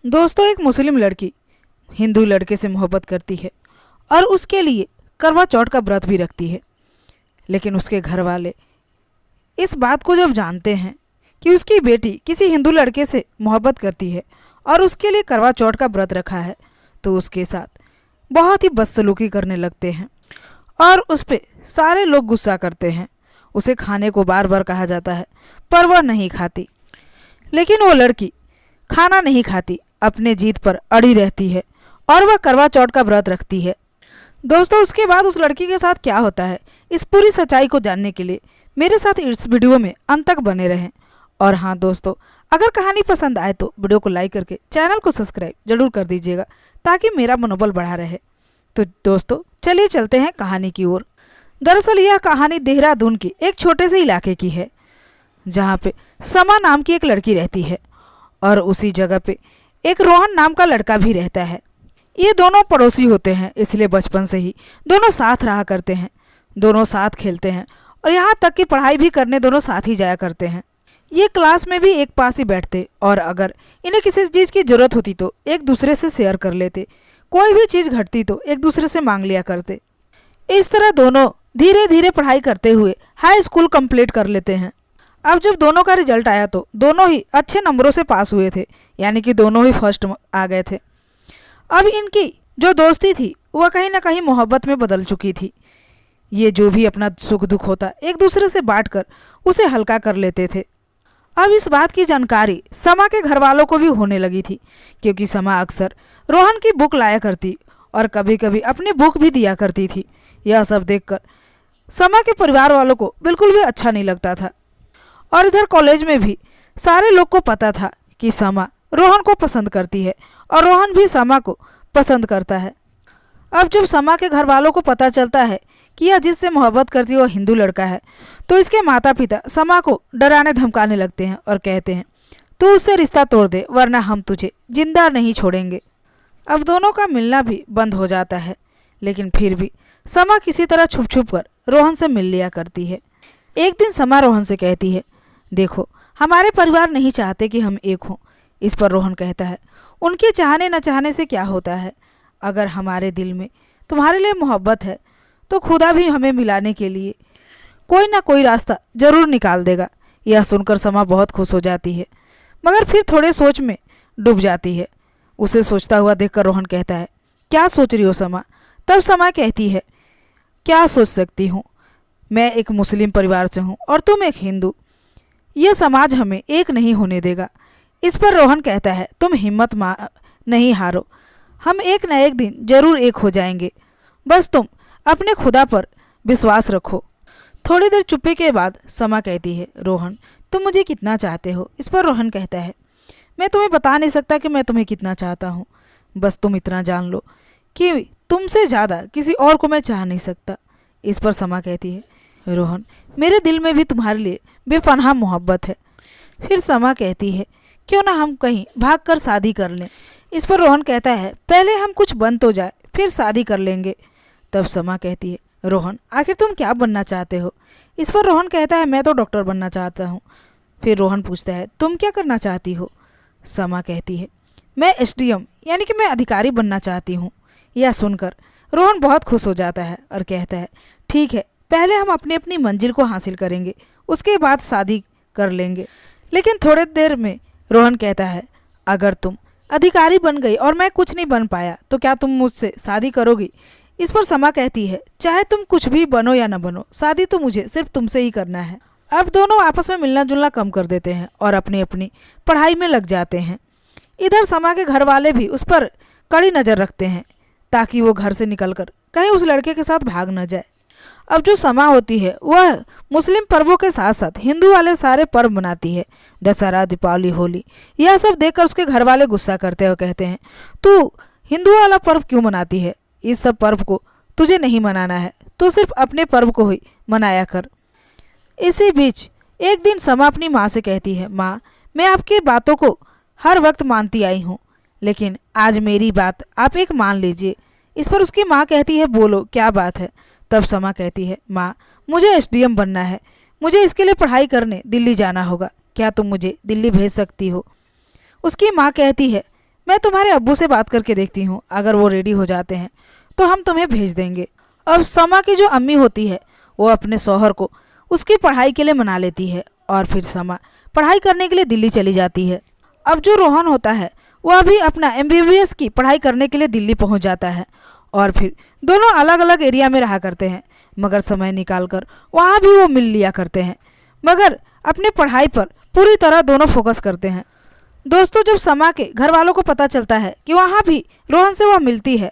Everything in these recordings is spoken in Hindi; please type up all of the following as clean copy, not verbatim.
दोस्तों, एक मुस्लिम लड़की हिंदू लड़के से मोहब्बत करती है और उसके लिए करवा चौथ का व्रत भी रखती है। लेकिन उसके घर वाले इस बात को जब जानते हैं कि उसकी बेटी किसी हिंदू लड़के से मोहब्बत करती है और उसके लिए करवा चौथ का व्रत रखा है, तो उसके साथ बहुत ही बदसलूकी करने लगते हैं और उस पर सारे लोग गुस्सा करते हैं। उसे खाने को बार बार कहा जाता है पर वह नहीं खाती। लेकिन वो लड़की खाना नहीं खाती, अपने जीत पर अड़ी रहती है और वह करवा चौथ का व्रत रखती है। दोस्तों, उसके बाद उस लड़की के साथ क्या होता है, इस पूरी सच्चाई को जानने के लिए मेरे साथ इस वीडियो में अंत तक बने रहें। और हाँ दोस्तों, अगर कहानी पसंद आए तो वीडियो को लाइक करके चैनल को सब्सक्राइब जरूर कर दीजिएगा ताकि मेरा मनोबल बढ़ा रहे। तो दोस्तों, चलिए चलते हैं कहानी की ओर। दरअसल यह कहानी देहरादून के एक छोटे से इलाके की है जहाँ पे समा नाम की एक लड़की रहती है और उसी जगह पे एक रोहन नाम का लड़का भी रहता है। ये दोनों पड़ोसी होते हैं, इसलिए बचपन से ही दोनों साथ रहा करते हैं, दोनों साथ खेलते हैं और यहाँ तक कि पढ़ाई भी करने दोनों साथ ही जाया करते हैं। ये क्लास में भी एक पास ही बैठते और अगर इन्हें किसी चीज़ की ज़रूरत होती तो एक दूसरे से शेयर कर लेते, कोई भी चीज़ घटती तो एक दूसरे से मांग लिया करते। इस तरह दोनों धीरे धीरे पढ़ाई करते हुए हाई स्कूल कंप्लीट कर लेते हैं। अब जब दोनों का रिजल्ट आया तो दोनों ही अच्छे नंबरों से पास हुए थे, यानी कि दोनों ही फर्स्ट आ गए थे। अब इनकी जो दोस्ती थी वह कहीं ना कहीं मोहब्बत में बदल चुकी थी। ये जो भी अपना सुख दुख होता एक दूसरे से बांटकर उसे हल्का कर लेते थे। अब इस बात की जानकारी समा के घर वालों को भी होने लगी थी, क्योंकि समा अक्सर रोहन की बुक लाया करती और कभी कभी अपनी बुक भी दिया करती थी। यह सब देखकर समा के परिवार वालों को बिल्कुल भी अच्छा नहीं लगता था और इधर कॉलेज में भी सारे लोग को पता था कि समा रोहन को पसंद करती है और रोहन भी समा को पसंद करता है। अब जब समा के घर वालों को पता चलता है कि यह जिससे मोहब्बत करती है वो हिंदू लड़का है, तो इसके माता पिता समा को डराने धमकाने लगते हैं और कहते हैं तू उससे रिश्ता तोड़ दे वरना हम तुझे जिंदा नहीं छोड़ेंगे। अब दोनों का मिलना भी बंद हो जाता है, लेकिन फिर भी समा किसी तरह छुप छुप कर रोहन से मिल लिया करती है। एक दिन समा रोहन से कहती है, देखो हमारे परिवार नहीं चाहते कि हम एक हों। इस पर रोहन कहता है, उनके चाहने न चाहने से क्या होता है, अगर हमारे दिल में तुम्हारे लिए मोहब्बत है तो खुदा भी हमें मिलाने के लिए कोई ना कोई रास्ता जरूर निकाल देगा। यह सुनकर समा बहुत खुश हो जाती है, मगर फिर थोड़े सोच में डूब जाती है। उसे सोचता हुआ देखकर रोहन कहता है, क्या सोच रही हो समा? तब समा कहती है, क्या सोच सकती हूँ, मैं एक मुस्लिम परिवार से हूँ और तुम एक हिंदू, यह समाज हमें एक नहीं होने देगा। इस पर रोहन कहता है, तुम हिम्मत नहीं हारो, हम एक न एक दिन जरूर एक हो जाएंगे, बस तुम अपने खुदा पर विश्वास रखो। थोड़ी देर चुप्पी के बाद समा कहती है, रोहन तुम मुझे कितना चाहते हो? इस पर रोहन कहता है, मैं तुम्हें बता नहीं सकता कि मैं तुम्हें कितना चाहता हूँ, बस तुम इतना जान लो कि तुमसे ज़्यादा किसी और को मैं चाह नहीं सकता। इस पर समा कहती है, रोहन मेरे दिल में भी तुम्हारे लिए बेपनाह मोहब्बत है। फिर समा कहती है, क्यों ना हम कहीं भाग कर शादी कर लें। इस पर रोहन कहता है, पहले हम कुछ बन तो जाए फिर शादी कर लेंगे। तब समा कहती है, रोहन आखिर तुम क्या बनना चाहते हो? इस पर रोहन कहता है, मैं तो डॉक्टर बनना चाहता हूँ। फिर रोहन पूछता है, तुम क्या करना चाहती हो? समा कहती है, मैं एसडीएम यानी कि मैं अधिकारी बनना चाहती हूँ। यह सुनकर रोहन बहुत खुश हो जाता है और कहता है, ठीक है, पहले हम अपनी अपनी मंजिल को हासिल करेंगे, उसके बाद शादी कर लेंगे। लेकिन थोड़ी देर में रोहन कहता है, अगर तुम अधिकारी बन गई और मैं कुछ नहीं बन पाया तो क्या तुम मुझसे शादी करोगी? इस पर समा कहती है, चाहे तुम कुछ भी बनो या न बनो, शादी तो मुझे सिर्फ तुमसे ही करना है। अब दोनों आपस में मिलना जुलना कम कर देते हैं और अपनी अपनी पढ़ाई में लग जाते हैं। इधर समा के घर वाले भी उस पर कड़ी नज़र रखते हैं ताकि वो घर से निकलकर कहीं उस लड़के के साथ भाग न जाए। अब जो समा होती है वह मुस्लिम पर्वों के साथ साथ हिंदू वाले सारे पर्व मनाती है, दशहरा, दीपावली, होली। यह सब देखकर उसके घर वाले गुस्सा करते हैं और कहते हैं, तू हिंदू वाला पर्व क्यों मनाती है? इस सब पर्व को तुझे नहीं मनाना है, तो सिर्फ अपने पर्व को ही मनाया कर। इसी बीच एक दिन समा अपनी माँ से कहती है, माँ मैं आपकी बातों को हर वक्त मानती आई हूँ, लेकिन आज मेरी बात आप एक मान लीजिए। इस पर उसकी माँ कहती है, बोलो क्या बात है? तब समा कहती है, माँ मुझे एसडीएम बनना है, मुझे इसके लिए पढ़ाई करने दिल्ली जाना होगा, क्या तुम मुझे दिल्ली भेज सकती हो? उसकी माँ कहती है, मैं तुम्हारे अब्बू से बात करके देखती हूँ, अगर वो रेडी हो जाते हैं तो हम तुम्हें भेज देंगे। अब समा की जो अम्मी होती है वो अपने शौहर को उसकी पढ़ाई के लिए मना लेती है और फिर समा पढ़ाई करने के लिए दिल्ली चली जाती है। अब जो रोहन होता है वो अभी अपना MBBS की पढ़ाई करने के लिए दिल्ली पहुंच जाता है और फिर दोनों अलग अलग एरिया में रहा करते हैं, मगर समय निकाल कर वहाँ भी वो मिल लिया करते हैं, मगर अपनी पढ़ाई पर पूरी तरह दोनों फोकस करते हैं। दोस्तों, जब समा के घर वालों को पता चलता है कि वहाँ भी रोहन से वह मिलती है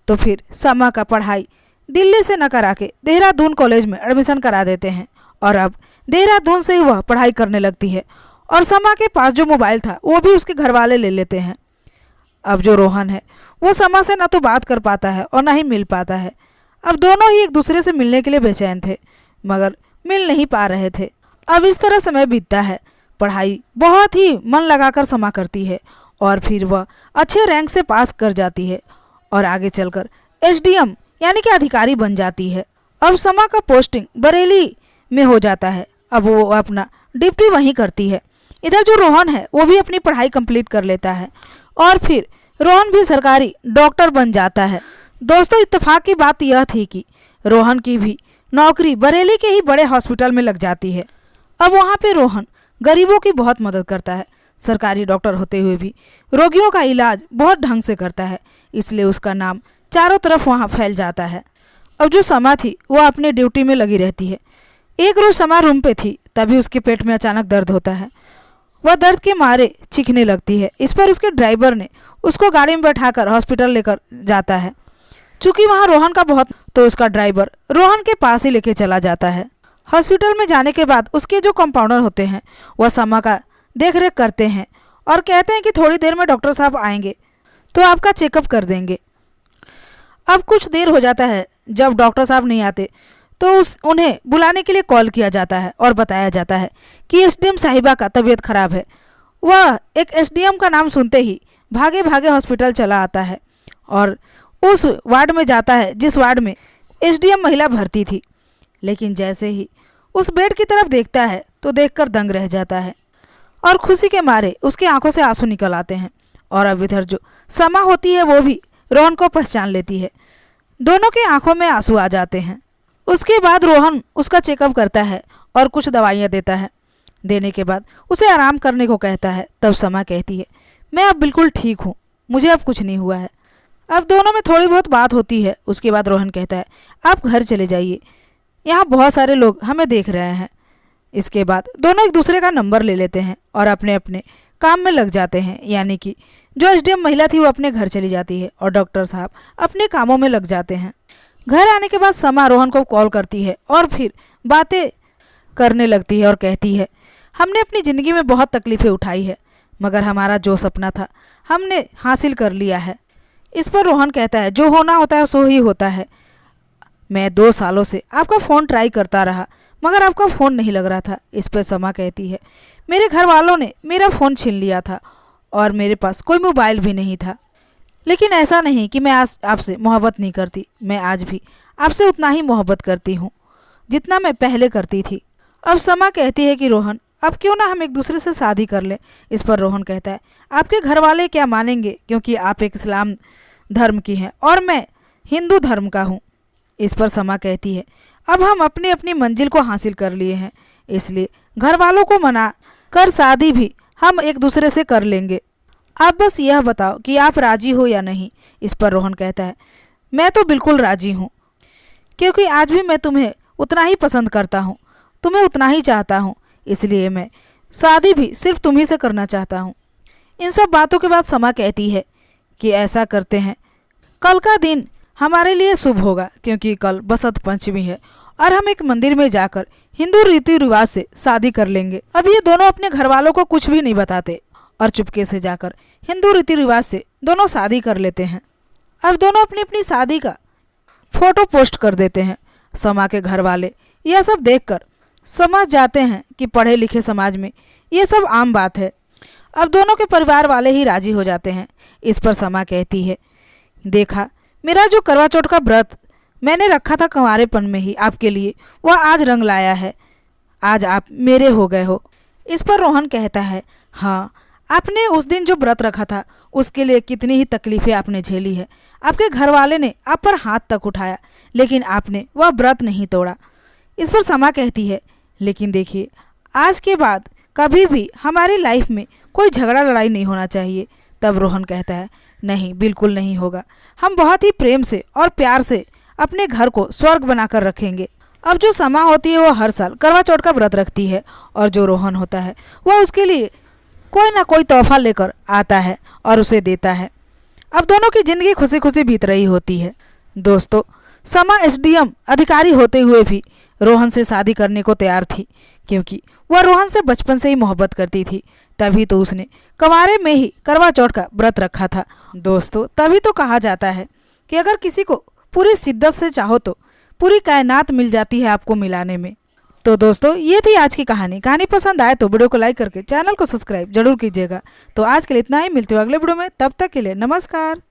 तो फिर समा का पढ़ाई दिल्ली से न करा के देहरादून कॉलेज में एडमिशन करा देते हैं और अब देहरादून से ही वह पढ़ाई करने लगती है और समा के पास जो मोबाइल था वो भी उसके घर वाले ले लेते हैं। अब जो रोहन है वो समा से ना तो बात कर पाता है और ना ही मिल पाता है। अब दोनों ही एक दूसरे से मिलने के लिए बेचैन थे, मगर मिल नहीं पा रहे थे। अब इस तरह समय बीतता है। पढ़ाई बहुत ही मन लगाकर समा करती है और फिर वह अच्छे रैंक से पास कर जाती है और आगे चलकर SDM यानी कि अधिकारी बन जाती है। अब समा का पोस्टिंग बरेली में हो जाता है। अब वो अपना ड्यूटी वहीं करती है। इधर जो रोहन है वो भी अपनी पढ़ाई कंप्लीट कर लेता है और फिर रोहन भी सरकारी डॉक्टर बन जाता है। दोस्तों, इत्तेफाक की बात यह थी कि रोहन की भी नौकरी बरेली के ही बड़े हॉस्पिटल में लग जाती है। अब वहाँ पे रोहन गरीबों की बहुत मदद करता है। सरकारी डॉक्टर होते हुए भी रोगियों का इलाज बहुत ढंग से करता है, इसलिए उसका नाम चारों तरफ वहाँ फैल जाता है। अब जो समा थी वो अपने ड्यूटी में लगी रहती है। एक रोज़ समा रूम पे थी, तभी उसके पेट में अचानक दर्द होता है। वह दर्द के मारे चीखने लगती है। इस पर उसके ड्राइवर ने उसको गाड़ी में बैठाकर हॉस्पिटल लेकर जाता है। चूँकि वहाँ रोहन का बहुत, तो उसका ड्राइवर रोहन के पास ही लेके चला जाता है। हॉस्पिटल में जाने के बाद उसके जो कंपाउंडर होते हैं वह समा का देख रेख करते हैं और कहते हैं कि थोड़ी देर में डॉक्टर साहब आएंगे तो आपका चेकअप कर देंगे। अब कुछ देर हो जाता है। जब डॉक्टर साहब नहीं आते तो उन्हें बुलाने के लिए कॉल किया जाता है और बताया जाता है कि SDM साहिबा का तबीयत खराब है। वह एक SDM का नाम सुनते ही भागे भागे हॉस्पिटल चला आता है और उस वार्ड में जाता है जिस वार्ड में SDM महिला भर्ती थी। लेकिन जैसे ही उस बेड की तरफ देखता है तो देखकर दंग रह जाता है और खुशी के मारे उसकी आंखों से आंसू निकल आते हैं। और अब इधर जो समा होती है वो भी रोहन को पहचान लेती है। दोनों की आंखों में आंसू आ जाते हैं। उसके बाद रोहन उसका चेकअप करता है और कुछ दवाइयाँ देता है। देने के बाद उसे आराम करने को कहता है। तब समा कहती है, मैं अब बिल्कुल ठीक हूँ, मुझे अब कुछ नहीं हुआ है। अब दोनों में थोड़ी बहुत बात होती है। उसके बाद रोहन कहता है, आप घर चले जाइए, यहाँ बहुत सारे लोग हमें देख रहे हैं। इसके बाद दोनों एक दूसरे का नंबर ले लेते हैं और अपने अपने काम में लग जाते हैं। यानी कि जो SDM महिला थी वो अपने घर चली जाती है और डॉक्टर साहब अपने कामों में लग जाते हैं। घर आने के बाद समा रोहन को कॉल करती है और फिर बातें करने लगती है और कहती है, हमने अपनी ज़िंदगी में बहुत तकलीफ़ें उठाई है, मगर हमारा जो सपना था हमने हासिल कर लिया है। इस पर रोहन कहता है, जो होना होता है सो ही होता है। मैं 2 सालों से आपका फ़ोन ट्राई करता रहा मगर आपका फ़ोन नहीं लग रहा था। इस पर समा कहती है, मेरे घर वालों ने मेरा फ़ोन छीन लिया था और मेरे पास कोई मोबाइल भी नहीं था। लेकिन ऐसा नहीं कि मैं आज आपसे मोहब्बत नहीं करती, मैं आज भी आपसे उतना ही मोहब्बत करती हूँ जितना मैं पहले करती थी। अब समा कहती है कि रोहन, अब क्यों ना हम एक दूसरे से शादी कर लें। इस पर रोहन कहता है, आपके घर वाले क्या मानेंगे, क्योंकि आप एक इस्लाम धर्म की हैं और मैं हिंदू धर्म का हूँ। इस पर समा कहती है, अब हम अपनी अपनी मंजिल को हासिल कर लिए हैं, इसलिए घर वालों को मना कर शादी भी हम एक दूसरे से कर लेंगे। आप बस यह बताओ कि आप राजी हो या नहीं। इस पर रोहन कहता है, मैं तो बिल्कुल राजी हूँ, क्योंकि आज भी मैं तुम्हें उतना ही पसंद करता हूँ, तुम्हें उतना ही चाहता हूँ, इसलिए मैं शादी भी सिर्फ तुम्ही से करना चाहता हूँ। इन सब बातों के बाद समा कहती है कि ऐसा करते हैं, कल का दिन हमारे लिए शुभ होगा, क्योंकि कल बसंत पंचमी है और हम एक मंदिर में जाकर हिंदू रीति रिवाज से शादी कर लेंगे। अब ये दोनों अपने घर वालों को कुछ भी नहीं बताते और चुपके से जाकर हिंदू रीति रिवाज से दोनों शादी कर लेते हैं। अब दोनों अपनी अपनी शादी का फोटो पोस्ट कर देते हैं। समा के घर वाले यह सब देखकर समझ जाते हैं कि पढ़े लिखे समाज में ये सब आम बात है। अब दोनों के परिवार वाले ही राजी हो जाते हैं। इस पर समा कहती है, देखा, मेरा जो करवा चौथ का व्रत मैंने रखा था कुंवारेपन में ही आपके लिए, वह आज रंग लाया है, आज आप मेरे हो गए हो। इस पर रोहन कहता है, हाँ, आपने उस दिन जो व्रत रखा था उसके लिए कितनी ही तकलीफें आपने झेली है। आपके घर वाले ने आप पर हाथ तक उठाया, लेकिन आपने वह व्रत नहीं तोड़ा। इस पर समा कहती है, लेकिन देखिए, आज के बाद कभी भी हमारी लाइफ में कोई झगड़ा लड़ाई नहीं होना चाहिए। तब रोहन कहता है, नहीं, बिल्कुल नहीं होगा। हम बहुत ही प्रेम से और प्यार से अपने घर को स्वर्ग बनाकर रखेंगे। अब जो समा होती है वो हर साल करवा चौथ का व्रत रखती है, और जो रोहन होता है वह उसके लिए कोई ना कोई तोहफा लेकर आता है और उसे देता है। अब दोनों की जिंदगी खुशी खुशी बीत रही होती है। दोस्तों, समा एसडीएम अधिकारी होते हुए भी रोहन से शादी करने को तैयार थी, क्योंकि वह रोहन से बचपन से ही मोहब्बत करती थी। तभी तो उसने कंवारे में ही करवा चौथ का व्रत रखा था। दोस्तों, तभी तो कहा जाता है कि अगर किसी को पूरी शिद्दत से चाहो तो पूरी कायनात मिल जाती है आपको मिलाने में। तो दोस्तों, ये थी आज की कहानी। कहानी पसंद आए तो वीडियो को लाइक करके चैनल को सब्सक्राइब जरूर कीजिएगा। तो आज के लिए इतना ही, मिलते हो अगले वीडियो में। तब तक के लिए नमस्कार।